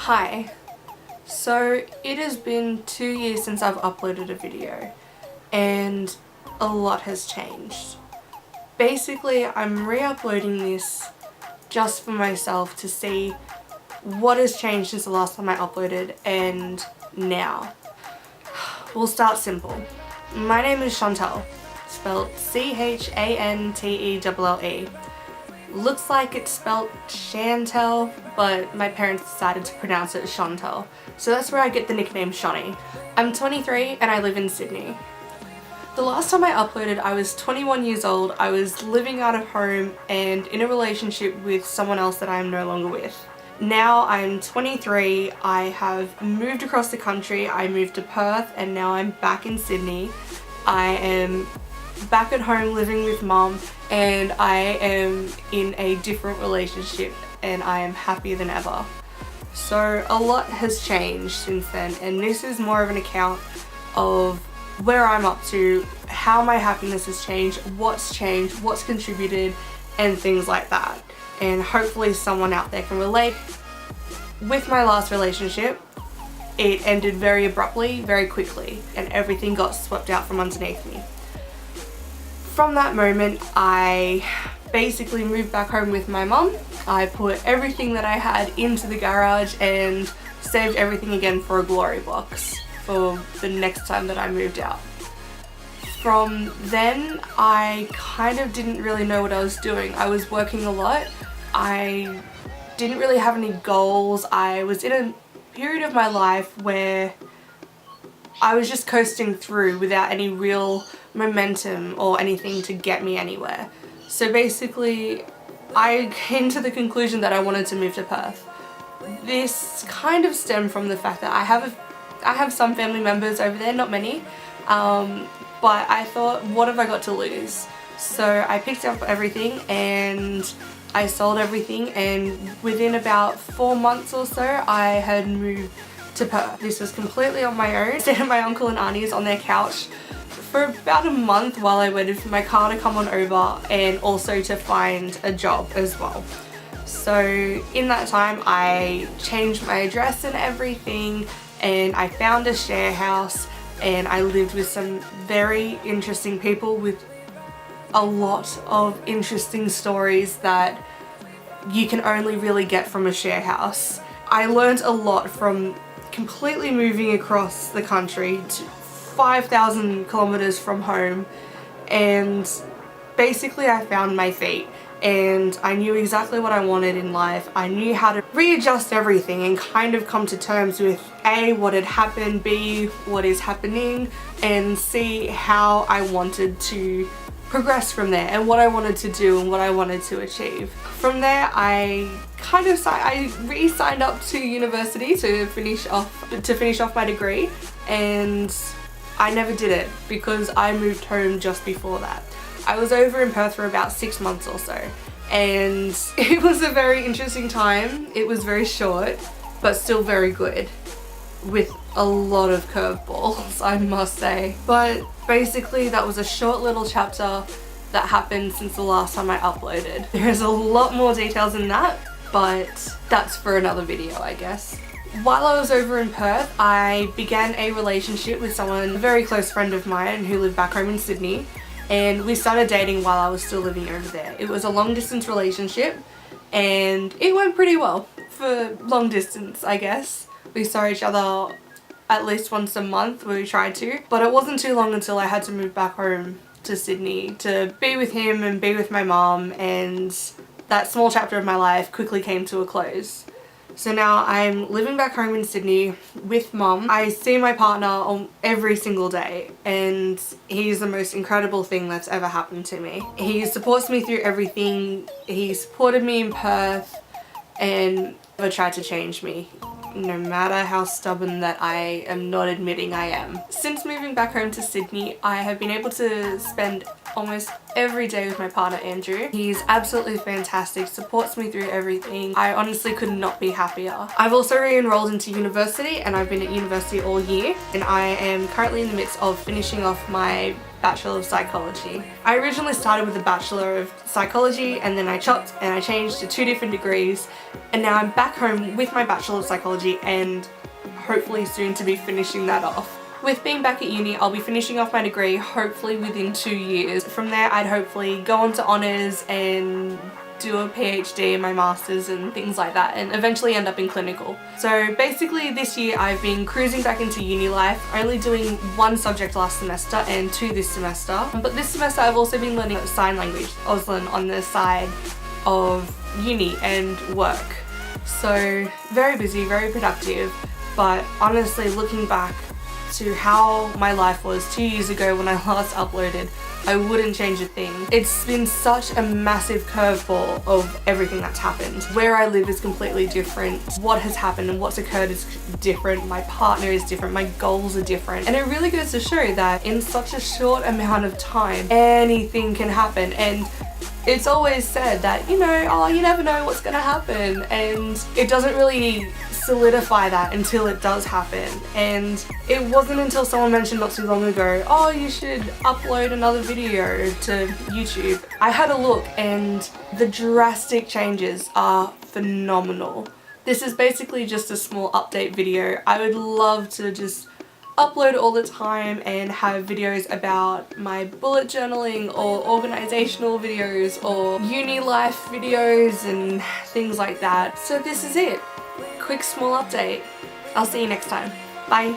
Hi. So it has been 2 years since I've uploaded a video and a lot has changed. Basically, I'm re-uploading this just for myself to see what has changed since the last time I uploaded and now. We'll start simple. My name is Chantel, spelled C-H-A-N-T-E-L-L-E. Looks like it's spelled Chantel, but my parents decided to pronounce it Chantel, so that's where I get the nickname Shani. I'm 23 and I live in Sydney. The last time I uploaded, I was 21 years old. I was living out of home and in a relationship with someone else that I am no longer with. Now I'm 23, I have moved across the country, I moved to Perth and now I'm back in Sydney. I am back at home living with mum and I am in a different relationship and I am happier than ever. So a lot has changed since then, and this is more of an account of where I'm up to, how my happiness has changed, what's contributed and things like that. And hopefully someone out there can relate. With my last relationship, it ended very abruptly, very quickly, and everything got swept out from underneath me. From that moment, I basically moved back home with my mum. I put everything that I had into the garage and saved everything again for a glory box for the next time that I moved out. From then, I kind of didn't really know what I was doing. I was working a lot. I didn't really have any goals. I was in a period of my life where I was just coasting through without any real momentum or anything to get me anywhere. So basically, I came to the conclusion that I wanted to move to Perth. This kind of stemmed from the fact that I have some family members over there, not many, but I thought, what have I got to lose? So I picked up everything and I sold everything, and within about 4 months or so I had moved to Perth. This was completely on my own. I stayed at my uncle and auntie's on their couch for about a month while I waited for my car to come on over and also to find a job as well. So in that time I changed my address and everything, and I found a share house and I lived with some very interesting people with a lot of interesting stories that you can only really get from a share house. I learned a lot from completely moving across the country to 5,000 kilometers from home, and basically I found my feet and I knew exactly what I wanted in life. I knew how to readjust everything and kind of come to terms with A, what had happened, B, what is happening, and C, how I wanted to progress from there and what I wanted to do and what I wanted to achieve. From there I re-signed up to university to finish off my degree, and I never did it because I moved home just before that. I was over in Perth for about 6 months or so, and it was a very interesting time. It was very short but still very good, with a lot of curveballs, I must say. But basically that was a short little chapter that happened since the last time I uploaded. There's a lot more details in that, but that's for another video, I guess. While I was over in Perth, I began a relationship with someone, a very close friend of mine who lived back home in Sydney, and we started dating while I was still living over there. It was a long distance relationship and it went pretty well for long distance, I guess. We saw each other at least once a month when we tried to, but it wasn't too long until I had to move back home to Sydney to be with him and be with my mom, and that small chapter of my life quickly came to a close. So now I'm living back home in Sydney with mum. I see my partner on every single day and he's the most incredible thing that's ever happened to me. He supports me through everything. He supported me in Perth and never tried to change me, no matter how stubborn that I am not admitting I am. Since moving back home to Sydney, I have been able to spend almost every day with my partner Andrew. He's absolutely fantastic, supports me through everything. I honestly could not be happier. I've also re-enrolled into university and I've been at university all year, and I am currently in the midst of finishing off my Bachelor of Psychology. I originally started with a Bachelor of Psychology and then I chopped and I changed to 2 different degrees, and now I'm back home with my Bachelor of Psychology and hopefully soon to be finishing that off. With being back at uni, I'll be finishing off my degree hopefully within 2 years. From there, I'd hopefully go on to honours and do a PhD, my masters and things like that, and eventually end up in clinical. So basically this year I've been cruising back into uni life, only doing 1 subject last semester and 2 this semester. But this semester I've also been learning sign language, Auslan, on the side of uni and work. So very busy, very productive, but honestly looking back to how my life was 2 years ago when I last uploaded, I wouldn't change a thing. It's been such a massive curveball of everything that's happened. Where I live is completely different. What has happened and what's occurred is different. My partner is different. My goals are different. And it really goes to show that in such a short amount of time, anything can happen. And it's always said that, you know, oh, you never know what's gonna happen, and it doesn't really solidify that until it does happen. And it wasn't until someone mentioned not too long ago, oh, you should upload another video to YouTube. I had a look and the drastic changes are phenomenal. This is basically just a small update video. I would love to just upload all the time and have videos about my bullet journaling or organizational videos or uni life videos and things like that. So this is it. Quick small update. I'll see you next time. Bye.